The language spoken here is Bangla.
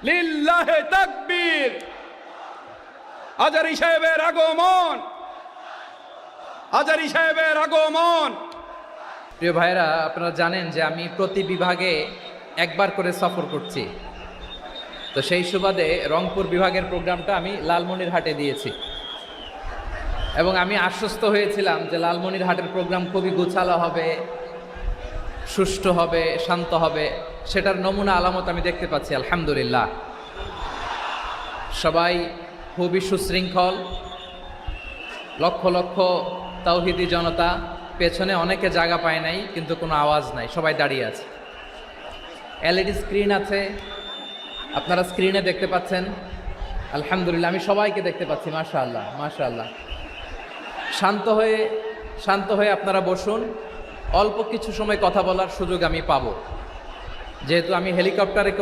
লিল্লাহে তাকবীর। আজারী সাহেবের আগমন, আজারী সাহেবের আগমন। প্রিয় ভাইরা, আপনারা জানেন যে আমি প্রতি বিভাগে একবার করে সফর করছি। তো সেই সুবাদে রংপুর বিভাগের প্রোগ্রামটা আমি লালমনিরহাটে দিয়েছি এবং আমি আশ্বস্ত হয়েছিলাম যে লালমনিরহাটের প্রোগ্রাম খুবই গোছালো হবে, সুষ্ঠু হবে, শান্ত হবে। সেটার নমুনা আলামত আমি দেখতে পাচ্ছি আলহামদুলিল্লাহ। সবাই খুবই সুশৃঙ্খল, লক্ষ লক্ষ তাওহীদি জনতা, পেছনে অনেকে জায়গা পায় নাই কিন্তু কোনো আওয়াজ নাই, সবাই দাঁড়িয়ে আছে। এলইডি স্ক্রিন আছে, আপনারা স্ক্রিনে দেখতে পাচ্ছেন আলহামদুলিল্লাহ। আমি সবাইকে দেখতে পাচ্ছি, মাশাআল্লাহ মাশাআল্লাহ। শান্ত হয়ে আপনারা বসুন, অল্প কিছু সময় কথা বলার সুযোগ আমি পাবো, যেহেতু আমি হেলিকপ্টারে